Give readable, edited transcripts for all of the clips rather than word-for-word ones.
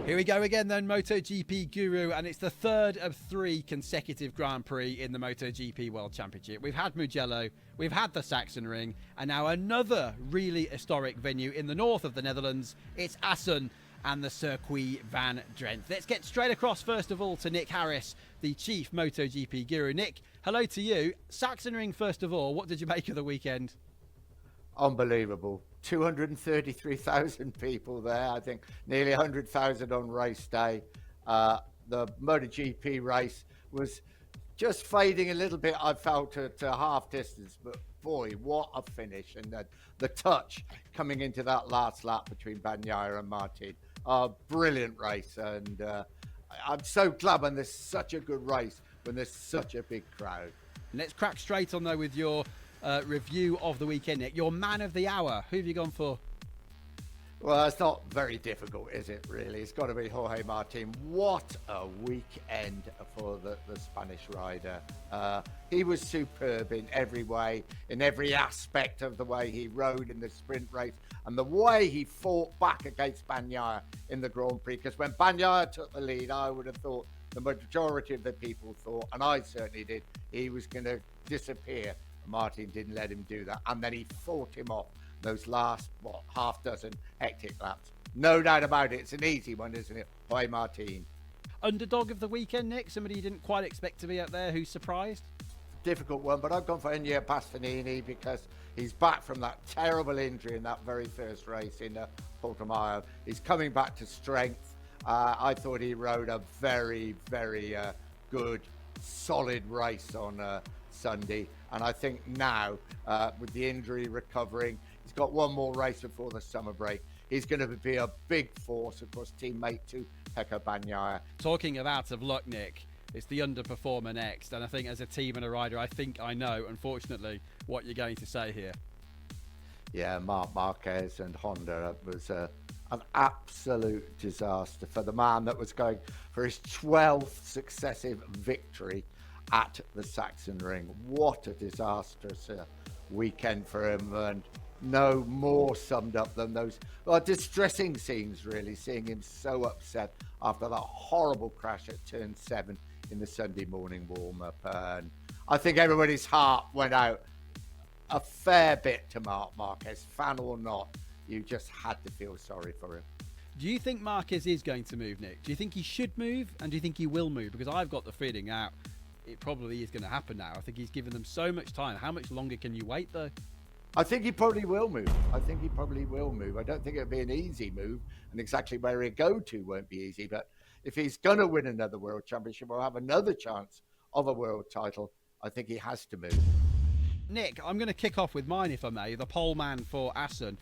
Here we go again then, MotoGP Guru, and it's the third of 3 consecutive Grand Prix in the MotoGP World Championship. We've had Mugello, we've had the Sachsenring, and now another really historic venue in the north of the Netherlands. It's Assen and the Circuit van Drenthe. Let's get straight across first of all to Nick Harris, the chief MotoGP Guru. Nick, hello to you. Sachsenring first of all, what did you make of the weekend? Unbelievable. 233,000 people there. I think nearly 100,000 on race day. The MotoGP race was just fading a little bit, I felt, at half distance. But boy, what a finish. And the touch coming into that last lap between Bagnaia and Martin. Brilliant race. And I'm so glad when there's such a good race, when there's such a big crowd. Let's crack straight on, though, with your review of the weekend, Nick. Your man of the hour. Who have you gone for? Well, it's not very difficult, is it, really? It's got to be Jorge Martin. What a weekend for the Spanish rider. He was superb in every way, in every aspect of the way he rode in the sprint race and the way he fought back against Bagnaia in the Grand Prix. Because when Bagnaia took the lead, I would have thought, the majority of the people thought, and I certainly did, he was going to disappear. Martin didn't let him do that, and then he fought him off those last half dozen hectic laps. No doubt about it. It's an easy one, isn't it? By Martin. Underdog of the weekend, Nick? Somebody you didn't quite expect to be up there who's surprised? Difficult one, but I've gone for Enea Bastianini because he's back from that terrible injury in that very first race in Portimao. He's coming back to strength. I thought he rode a very, very good, solid race on Sunday, and I think now with the injury recovering, he's got one more race before the summer break. He's going to be a big force, of course, teammate to Pecco Bagnaia. Talking of out of luck, Nick, it's the underperformer next, and I think as a team and a rider, I think I know, unfortunately, what you're going to say here. Yeah, Marc Marquez and Honda was an absolute disaster for the man that was going for his 12th successive victory at the Sachsenring. What a disastrous weekend for him, and no more summed up than those distressing scenes, really, seeing him so upset after that horrible crash at turn 7 in the Sunday morning warm-up. And I think everybody's heart went out a fair bit to Marc Marquez, fan or not. You just had to feel sorry for him. Do you think Marquez is going to move, Nick? Do you think he should move, and do you think he will move? Because I've got the feeling out it probably is going to happen now. I think he's given them so much time. How much longer can you wait, though? I think he probably will move. I don't think it'll be an easy move, and exactly where he'll go to won't be easy. But if he's going to win another world championship or have another chance of a world title, I think he has to move. Nick, I'm going to kick off with mine, if I may, the pole man for Assen.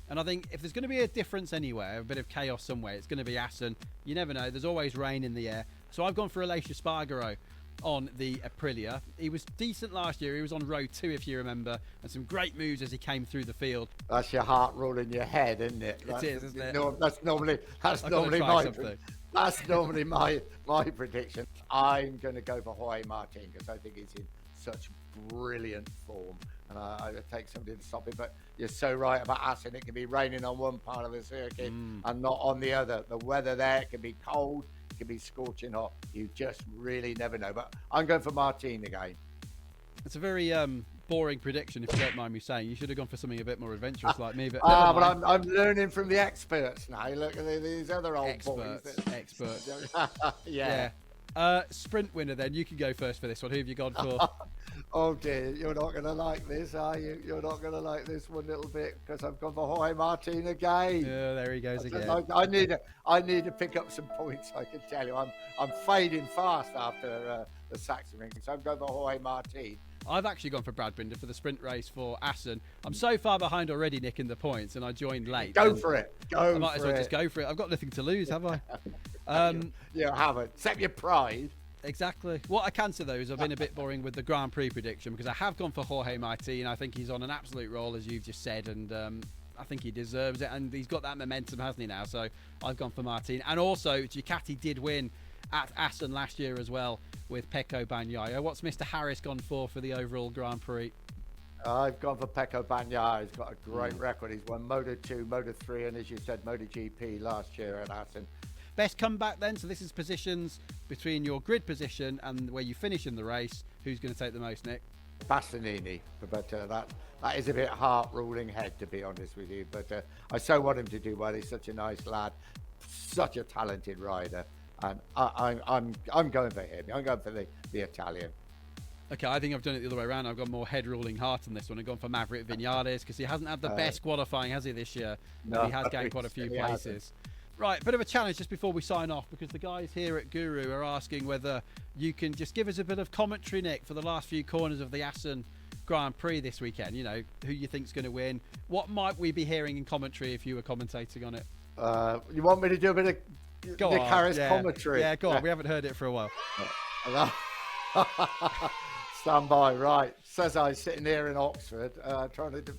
And I think if there's going to be a difference anywhere, a bit of chaos somewhere, it's going to be Assen. You never know. There's always rain in the air. So I've gone for Aleix Espargaro on the Aprilia. He was decent last year. He was on row 2, if you remember, and some great moves as he came through the field. That's your heart rolling your head, isn't it? It is, isn't it? No, that's normally my prediction. I'm going to go for Jorge Martin because I think he's in such brilliant form, and I take somebody to stop him. But you're so right about Assen. It can be raining on one part of the circuit and not on the other. The weather there, it can be cold, it can be scorching hot. You just really never know. But I'm going for Martin again. It's a very boring prediction, if you don't mind me saying. You should have gone for something a bit more adventurous like me. But I'm learning from the experts now. Look at these other old experts. Yeah. Sprint winner then. You can go first for this one. Who have you gone for? Oh dear, you're not going to like this, are you? You're not going to like this one little bit because I've gone for Jorge Martin again. Yeah, there he goes again. I need to pick up some points. I can tell you, I'm fading fast after the Sachsenring, so I'm going for Jorge Martin. I've actually gone for Brad Binder for the sprint race for Assen. I'm so far behind already, Nick, in the points, and I joined late. Go for it. I might as well just go for it. I've got nothing to lose, have I? You haven't. Except your pride. Exactly. What I can say, though, is I've been a bit boring with the Grand Prix prediction because I have gone for Jorge Martin. I think he's on an absolute roll, as you've just said, and I think he deserves it, and he's got that momentum, hasn't he, now? So I've gone for Martin. And also, Ducati did win at Assen last year as well with Pecco Bagnaia. What's Mr. Harris gone for the overall Grand Prix? I've gone for Pecco Bagnaia. He's got a great record. He's won Moto2, Moto3, and as you said, MotoGP last year at Assen. Best comeback then. So this is positions between your grid position and where you finish in the race. Who's going to take the most, Nick? Bastianini, but that is a bit heart-ruling head, to be honest with you. But I so want him to do well. He's such a nice lad, such a talented rider, and I'm going for him. I'm going for the Italian. Okay, I think I've done it the other way around. I've got more head-ruling heart on this one. I've gone for Maverick Vinales because he hasn't had the best qualifying, has he, this year? No, he has gained quite a few places. Right, bit of a challenge just before we sign off, because the guys here at Guru are asking whether you can just give us a bit of commentary, Nick, for the last few corners of the Assen Grand Prix this weekend. You know, who you think's going to win. What might we be hearing in commentary if you were commentating on it? You want me to do a bit of Nick Harris commentary? Yeah, go on. We haven't heard it for a while. Stand by, right. Says I sitting here in Oxford, trying to.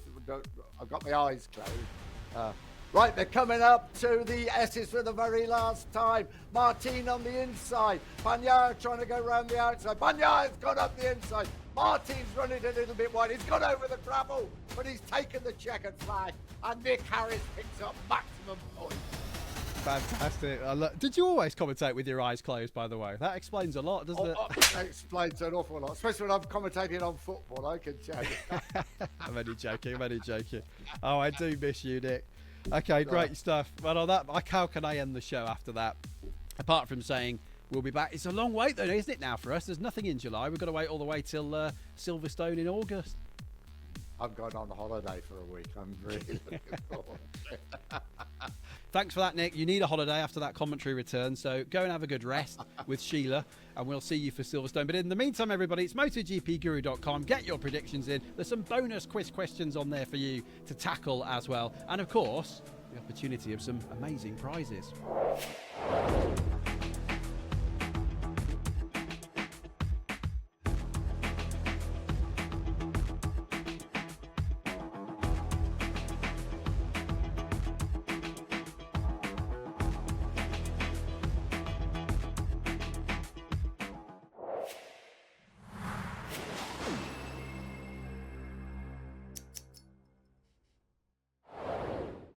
I've got my eyes closed. Right, they're coming up to the S's for the very last time. Martin on the inside. Bagnaia trying to go around the outside. Bagnaia's gone up the inside. Martin's running a little bit wide. He's gone over the gravel, but he's taken the checkered flag. And Nick Harris picks up maximum points. Fantastic. Did you always commentate with your eyes closed, by the way? That explains a lot, doesn't it? That explains an awful lot, especially when I'm commentating on football, I can tell you. I'm only joking. Oh, I do miss you, Nick. Okay, great stuff. Well, on that, how can I end the show after that? Apart from saying we'll be back. It's a long wait, though, isn't it, now for us? There's nothing in July. We've got to wait all the way till Silverstone in August. I'm going on holiday for a week. I'm really looking forward to it. Thanks for that, Nick. You need a holiday after that commentary return, so go and have a good rest with Sheila, and we'll see you for Silverstone. But in the meantime, everybody, it's MotoGPGuru.com. Get your predictions in. There's some bonus quiz questions on there for you to tackle as well. And, of course, the opportunity of some amazing prizes.